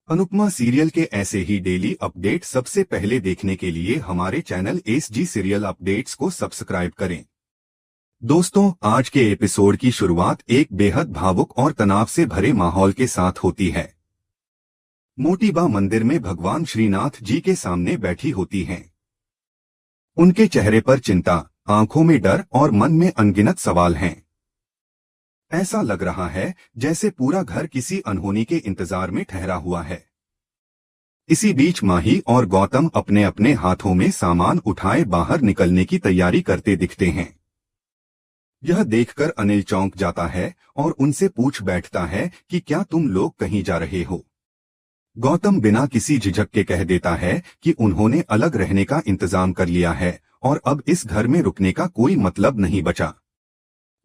Anupama serial के ऐसे ही daily update सबसे पहले देखने के लिए हमारे चैनल एसजी सीरियल अपडेट्स को सब्सक्राइब करें। दोस्तों, आज के एपिसोड की शुरुआत एक बेहद भावुक और तनाव से भरे माहौल के साथ होती है। मोटी बा मंदिर में भगवान श्रीनाथ जी के सामने बैठी होती हैं। उनके चेहरे पर चिंता, आंखों में डर और मन में अनगिनत सवाल हैं। ऐसा लग रहा है जैसे पूरा घर किसी अनहोनी के इंतजार में ठहरा हुआ है। इसी बीच माही और गौतम अपने अपने हाथों में सामान उठाए बाहर निकलने की तैयारी करते दिखते हैं। यह देखकर अनिल चौंक जाता है और उनसे पूछ बैठता है कि क्या तुम लोग कहीं जा रहे हो। गौतम बिना किसी झिझक के कह देता है कि उन्होंने अलग रहने का इंतजाम कर लिया है और अब इस घर में रुकने का कोई मतलब नहीं बचा।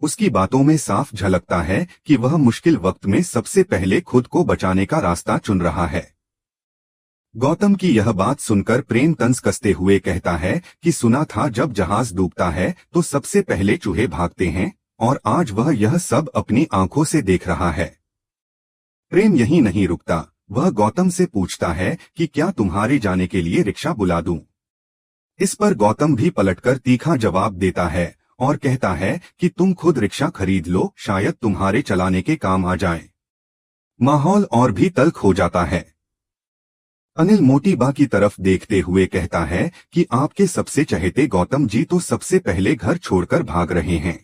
उसकी बातों में साफ झलकता है कि वह मुश्किल वक्त में सबसे पहले खुद को बचाने का रास्ता चुन रहा है। गौतम की यह बात सुनकर प्रेम तंज कसते हुए कहता है कि सुना था जब जहाज डूबता है तो सबसे पहले चूहे भागते हैं, और आज वह यह सब अपनी आंखों से देख रहा है। प्रेम यहीं नहीं रुकता, वह गौतम से पूछता है कि क्या तुम्हारे जाने के लिए रिक्शा बुला दूं। इस पर गौतम भी पलटकर तीखा जवाब देता है और कहता है कि तुम खुद रिक्शा खरीद लो, शायद तुम्हारे चलाने के काम आ जाए। माहौल और भी तल्ख हो जाता है। अनिल मोटी बा की तरफ देखते हुए कहता है कि आपके सबसे चहेते गौतम जी तो सबसे पहले घर छोड़कर भाग रहे हैं।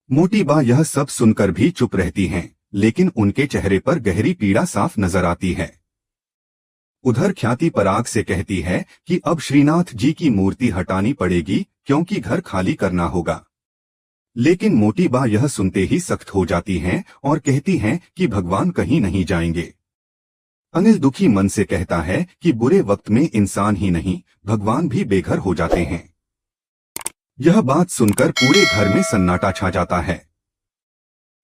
मोटी बा यह सब सुनकर भी चुप रहती हैं, लेकिन उनके चेहरे पर गहरी पीड़ा साफ नजर आती है। उधर ख्याति पराग से कहती है कि अब श्रीनाथ जी की मूर्ति हटानी पड़ेगी क्योंकि घर खाली करना होगा। लेकिन मोटी बा यह सुनते ही सख्त हो जाती हैं और कहती हैं कि भगवान कहीं नहीं जाएंगे। अनिल दुखी मन से कहता है कि बुरे वक्त में इंसान ही नहीं, भगवान भी बेघर हो जाते हैं। यह बात सुनकर पूरे घर में सन्नाटा छा जाता है।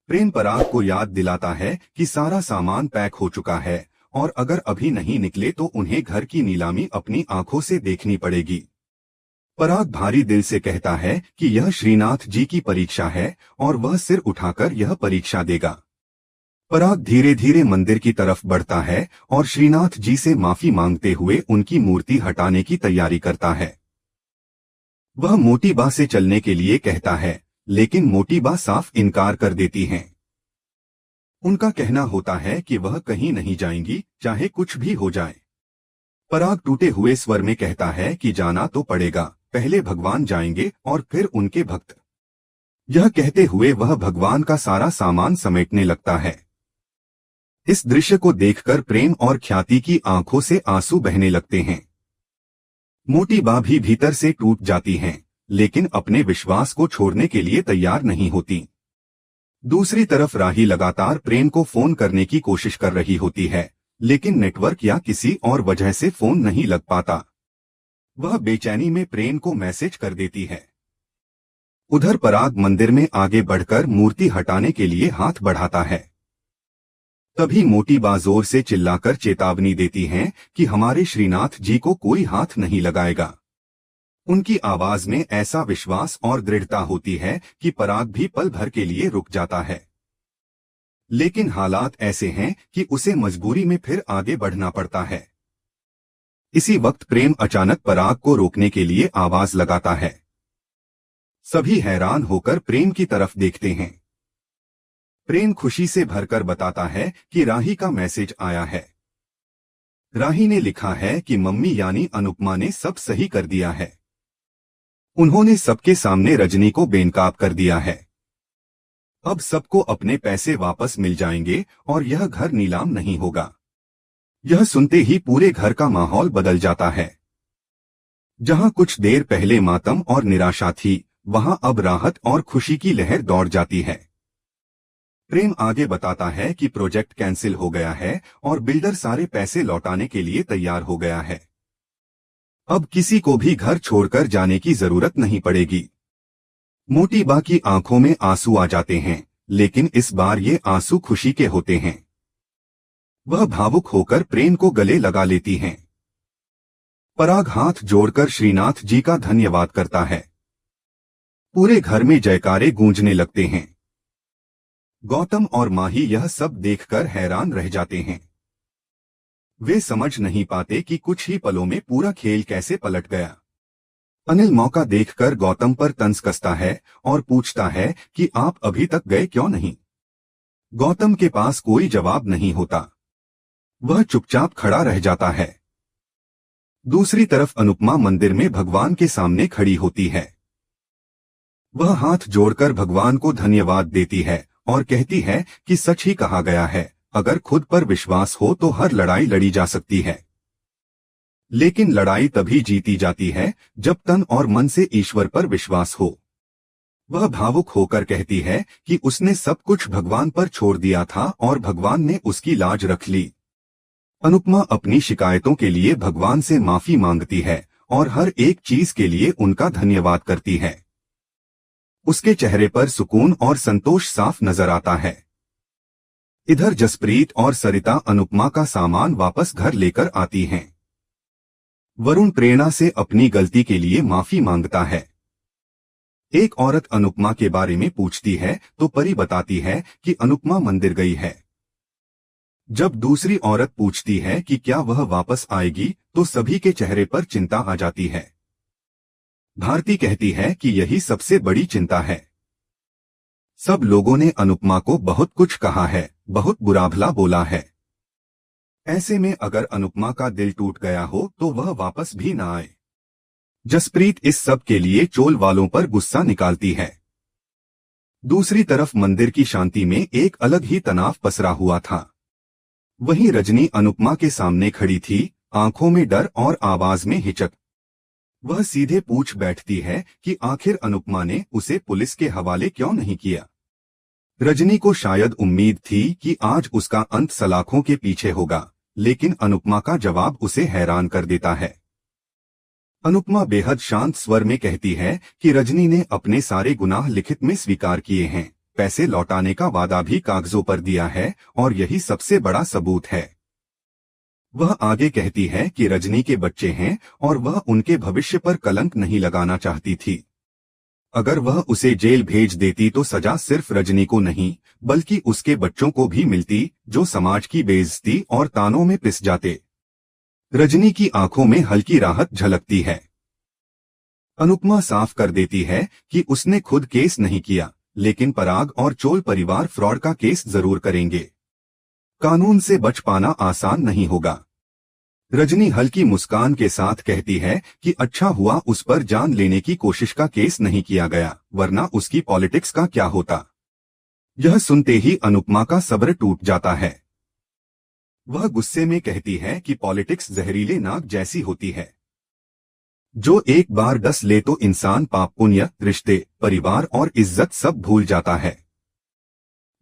प्रेम पराग को याद दिलाता है कि सारा सामान पैक हो चुका है और अगर अभी नहीं निकले तो उन्हें घर की नीलामी अपनी आंखों से देखनी पड़ेगी। पराग भारी दिल से कहता है कि यह श्रीनाथ जी की परीक्षा है और वह सिर उठाकर यह परीक्षा देगा। पराग धीरे धीरे मंदिर की तरफ बढ़ता है और श्रीनाथ जी से माफी मांगते हुए उनकी मूर्ति हटाने की तैयारी करता है। वह मोटी बा से चलने के लिए कहता है, लेकिन मोटी बा साफ इनकार कर देती हैं। उनका कहना होता है कि वह कहीं नहीं जाएंगी, चाहे कुछ भी हो जाए। पराग टूटे हुए स्वर में कहता है कि जाना तो पड़ेगा, पहले भगवान जाएंगे और फिर उनके भक्त। यह कहते हुए वह भगवान का सारा सामान समेटने लगता है। इस दृश्य को देखकर प्रेम और ख्याति की आंखों से आंसू बहने लगते हैं। मोटी बा भी भीतर से टूट जाती हैं, लेकिन अपने विश्वास को छोड़ने के लिए तैयार नहीं होती। दूसरी तरफ राही लगातार प्रेम को फोन करने की कोशिश कर रही होती है, लेकिन नेटवर्क या किसी और वजह से फोन नहीं लग पाता। वह बेचैनी में प्रेम को मैसेज कर देती है। उधर पराग मंदिर में आगे बढ़कर मूर्ति हटाने के लिए हाथ बढ़ाता है। तभी मोटी बा जोर से चिल्लाकर चेतावनी देती हैं कि हमारे श्रीनाथ जी को कोई हाथ नहीं लगाएगा। उनकी आवाज में ऐसा विश्वास और दृढ़ता होती है कि पराग भी पल भर के लिए रुक जाता है। लेकिन हालात ऐसे हैं कि उसे मजबूरी में फिर आगे बढ़ना पड़ता है। इसी वक्त प्रेम अचानक पराग को रोकने के लिए आवाज लगाता है। सभी हैरान होकर प्रेम की तरफ देखते हैं। प्रेम खुशी से भरकर बताता है कि राही का मैसेज आया है। राही ने लिखा है कि मम्मी यानी अनुपमा ने सब सही कर दिया है। उन्होंने सबके सामने रजनी को बेनकाब कर दिया है। अब सबको अपने पैसे वापस मिल जाएंगे और यह घर नीलाम नहीं होगा। यह सुनते ही पूरे घर का माहौल बदल जाता है। जहां कुछ देर पहले मातम और निराशा थी, वहां अब राहत और खुशी की लहर दौड़ जाती है। प्रेम आगे बताता है कि प्रोजेक्ट कैंसिल हो गया है और बिल्डर सारे पैसे लौटाने के लिए तैयार हो गया है। अब किसी को भी घर छोड़कर जाने की जरूरत नहीं पड़ेगी। मोटी बा की आंखों में आंसू आ जाते हैं, लेकिन इस बार ये आंसू खुशी के होते हैं। वह भावुक होकर प्रेम को गले लगा लेती हैं। पराग हाथ जोड़कर श्रीनाथ जी का धन्यवाद करता है। पूरे घर में जयकारे गूंजने लगते हैं। गौतम और माही यह सब देखकर हैरान रह जाते हैं। वे समझ नहीं पाते कि कुछ ही पलों में पूरा खेल कैसे पलट गया। अनिल मौका देखकर गौतम पर तंज कसता है और पूछता है कि आप अभी तक गए क्यों नहीं। गौतम के पास कोई जवाब नहीं होता। वह चुपचाप खड़ा रह जाता है। दूसरी तरफ अनुपमा मंदिर में भगवान के सामने खड़ी होती है। वह हाथ जोड़कर भगवान को धन्यवाद देती है और कहती है कि सच ही कहा गया है, अगर खुद पर विश्वास हो तो हर लड़ाई लड़ी जा सकती है। लेकिन लड़ाई तभी जीती जाती है जब तन और मन से ईश्वर पर विश्वास हो। वह भावुक होकर कहती है कि उसने सब कुछ भगवान पर छोड़ दिया था और भगवान ने उसकी लाज रख ली। अनुपमा अपनी शिकायतों के लिए भगवान से माफी मांगती है और हर एक चीज के लिए उनका धन्यवाद करती है। उसके चेहरे पर सुकून और संतोष साफ नजर आता है। इधर जसप्रीत और सरिता अनुपमा का सामान वापस घर लेकर आती हैं। वरुण प्रेरणा से अपनी गलती के लिए माफी मांगता है। एक औरत अनुपमा के बारे में पूछती है तो परी बताती है कि अनुपमा मंदिर गई है। जब दूसरी औरत पूछती है कि क्या वह वापस आएगी तो सभी के चेहरे पर चिंता आ जाती है। भारती कहती है कि यही सबसे बड़ी चिंता है। सब लोगों ने अनुपमा को बहुत कुछ कहा है, बहुत बुरा भला बोला है। ऐसे में अगर अनुपमा का दिल टूट गया हो तो वह वापस भी ना आए। जसप्रीत इस सब के लिए चोल वालों पर गुस्सा निकालती है। दूसरी तरफ मंदिर की शांति में एक अलग ही तनाव पसरा हुआ था। वहीं रजनी अनुपमा के सामने खड़ी थी, आंखों में डर और आवाज में हिचक। वह सीधे पूछ बैठती है कि आखिर अनुपमा ने उसे पुलिस के हवाले क्यों नहीं किया। रजनी को शायद उम्मीद थी कि आज उसका अंत सलाखों के पीछे होगा, लेकिन अनुपमा का जवाब उसे हैरान कर देता है। अनुपमा बेहद शांत स्वर में कहती है कि रजनी ने अपने सारे गुनाह लिखित में स्वीकार किए हैं, पैसे लौटाने का वादा भी कागजों पर दिया है और यही सबसे बड़ा सबूत है। वह आगे कहती है कि रजनी के बच्चे हैं और वह उनके भविष्य पर कलंक नहीं लगाना चाहती थी। अगर वह उसे जेल भेज देती तो सजा सिर्फ रजनी को नहीं बल्कि उसके बच्चों को भी मिलती, जो समाज की बेइज्जती और तानों में पिस जाते। रजनी की आंखों में हल्की राहत झलकती है। अनुपमा साफ कर देती है कि उसने खुद केस नहीं किया, लेकिन पराग और चोल परिवार फ्रॉड का केस जरूर करेंगे। कानून से बच पाना आसान नहीं होगा। रजनी हल्की मुस्कान के साथ कहती है कि अच्छा हुआ उस पर जान लेने की कोशिश का केस नहीं किया गया, वरना उसकी पॉलिटिक्स का क्या होता। यह सुनते ही अनुपमा का सब्र टूट जाता है। वह गुस्से में कहती है कि पॉलिटिक्स जहरीले नाग जैसी होती है, जो एक बार डस ले तो इंसान पाप पुण्य, रिश्ते, परिवार और इज्जत सब भूल जाता है।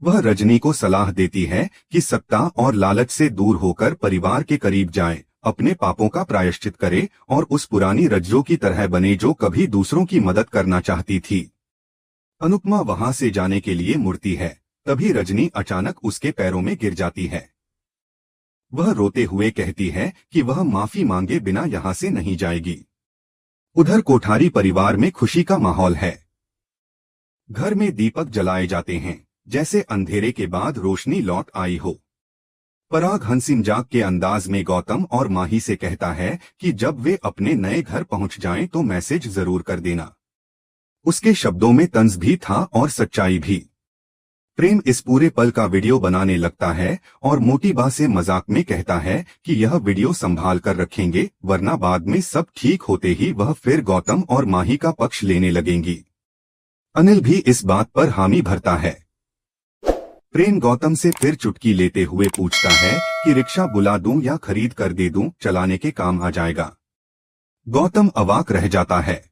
वह रजनी को सलाह देती है कि सत्ता और लालच से दूर होकर परिवार के करीब जाए, अपने पापों का प्रायश्चित करे और उस पुरानी रज्जो की तरह बने जो कभी दूसरों की मदद करना चाहती थी। अनुपमा वहां से जाने के लिए मुड़ती है, तभी रजनी अचानक उसके पैरों में गिर जाती है। वह रोते हुए कहती है कि वह माफी मांगे बिना यहां से नहीं जाएगी। उधर कोठारी परिवार में खुशी का माहौल है। घर में दीपक जलाए जाते हैं, जैसे अंधेरे के बाद रोशनी लौट आई हो। पराग हंसी मजाक के अंदाज में गौतम और माही से कहता है कि जब वे अपने नए घर पहुंच जाएं तो मैसेज जरूर कर देना। उसके शब्दों में तंज भी था और सच्चाई भी। प्रेम इस पूरे पल का वीडियो बनाने लगता है और मोटी बा से मजाक में कहता है कि यह वीडियो संभाल कर रखेंगे, वरना बाद में सब ठीक होते ही वह फिर गौतम और माही का पक्ष लेने लगेंगी। अनिल भी इस बात पर हामी भरता है। प्रेम गौतम से फिर चुटकी लेते हुए पूछता है कि रिक्शा बुला दूं या खरीद कर दे दूं, चलाने के काम आ जाएगा। गौतम अवाक रह जाता है।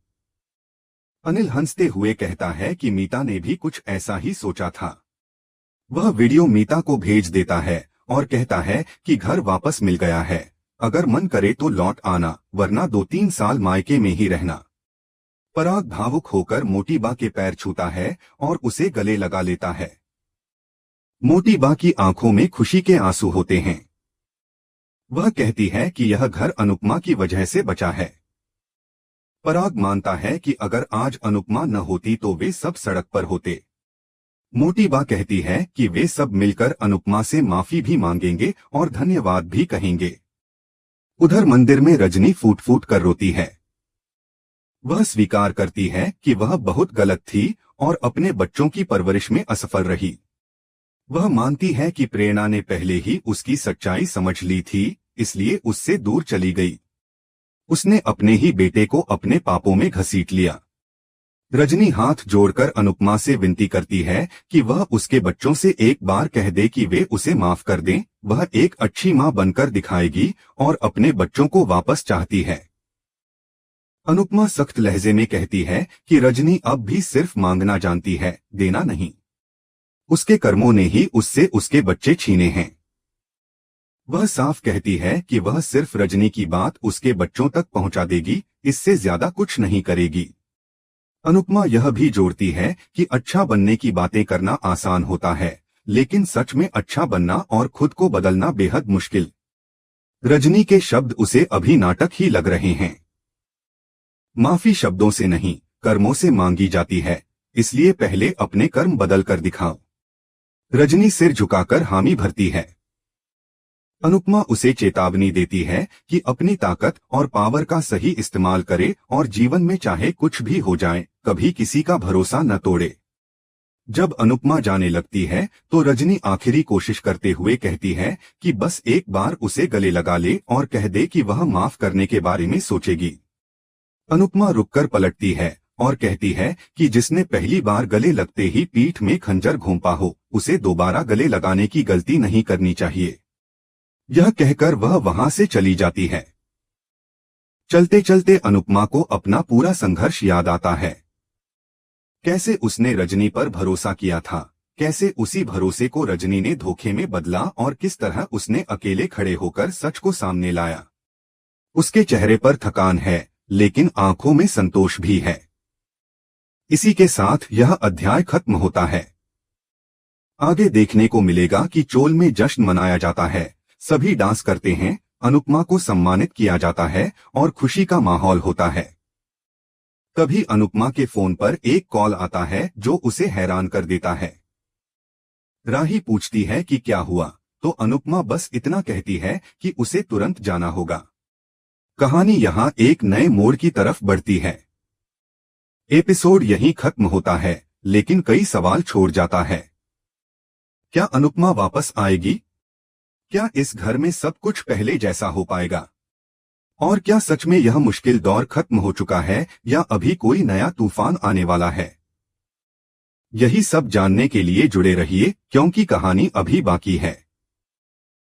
अनिल हंसते हुए कहता है कि मीता ने भी कुछ ऐसा ही सोचा था। वह वीडियो मीता को भेज देता है और कहता है कि घर वापस मिल गया है, अगर मन करे तो लौट आना, वरना 2-3 साल मायके में ही रहना। पराग भावुक होकर मोटी बा के पैर छूता है और उसे गले लगा लेता है। मोटी बा की आंखों में खुशी के आंसू होते हैं। वह कहती है कि यह घर अनुपमा की वजह से बचा है। पराग मानता है कि अगर आज अनुपमा न होती तो वे सब सड़क पर होते। मोटी बा कहती है कि वे सब मिलकर अनुपमा से माफी भी मांगेंगे और धन्यवाद भी कहेंगे। उधर मंदिर में रजनी फूट फूट कर रोती है। वह स्वीकार करती है कि वह बहुत गलत थी और अपने बच्चों की परवरिश में असफल रही। वह मानती है कि प्रेरणा ने पहले ही उसकी सच्चाई समझ ली थी, इसलिए उससे दूर चली गई। उसने अपने ही बेटे को अपने पापों में घसीट लिया। रजनी हाथ जोड़कर अनुपमा से विनती करती है कि वह उसके बच्चों से एक बार कह दे कि वे उसे माफ कर दें। वह एक अच्छी मां बनकर दिखाएगी और अपने बच्चों को वापस चाहती है। अनुपमा सख्त लहजे में कहती है कि रजनी अब भी सिर्फ मांगना जानती है, देना नहीं। उसके कर्मों ने ही उससे उसके बच्चे छीने हैं। वह साफ कहती है कि वह सिर्फ रजनी की बात उसके बच्चों तक पहुंचा देगी, इससे ज्यादा कुछ नहीं करेगी। अनुपमा यह भी जोड़ती है कि अच्छा बनने की बातें करना आसान होता है, लेकिन सच में अच्छा बनना और खुद को बदलना बेहद मुश्किल। रजनी के शब्द उसे अभी नाटक ही लग रहे हैं। माफी शब्दों से नहीं, कर्मों से मांगी जाती है, इसलिए पहले अपने कर्म बदल कर दिखाओ। रजनी सिर झुकाकर हामी भरती है। अनुपमा उसे चेतावनी देती है कि अपनी ताकत और पावर का सही इस्तेमाल करे और जीवन में चाहे कुछ भी हो जाए, कभी किसी का भरोसा न तोड़े। जब अनुपमा जाने लगती है तो रजनी आखिरी कोशिश करते हुए कहती है कि बस एक बार उसे गले लगा ले और कह दे कि वह माफ करने के बारे में सोचेगी। अनुपमा रुककर पलटती है और कहती है कि जिसने पहली बार गले लगते ही पीठ में खंजर घोंपा हो, उसे दोबारा गले लगाने की गलती नहीं करनी चाहिए। यह कहकर वह वहां से चली जाती है। चलते चलते अनुपमा को अपना पूरा संघर्ष याद आता है। कैसे उसने रजनी पर भरोसा किया था, कैसे उसी भरोसे को रजनी ने धोखे में बदला और किस तरह उसने अकेले खड़े होकर सच को सामने लाया। उसके चेहरे पर थकान है, लेकिन आंखों में संतोष भी है। इसी के साथ यह अध्याय खत्म होता है। आगे देखने को मिलेगा कि चोल में जश्न मनाया जाता है, सभी डांस करते हैं, अनुपमा को सम्मानित किया जाता है और खुशी का माहौल होता है। तभी अनुपमा के फोन पर एक कॉल आता है जो उसे हैरान कर देता है। राही पूछती है कि क्या हुआ, तो अनुपमा बस इतना कहती है कि उसे तुरंत जाना होगा। कहानी यहाँ एक नए मोड़ की तरफ बढ़ती है। एपिसोड यहीं खत्म होता है, लेकिन कई सवाल छोड़ जाता है। क्या अनुपमा वापस आएगी? क्या इस घर में सब कुछ पहले जैसा हो पाएगा? और क्या सच में यह मुश्किल दौर खत्म हो चुका है या अभी कोई नया तूफान आने वाला है? यही सब जानने के लिए जुड़े रहिए, क्योंकि कहानी अभी बाकी है।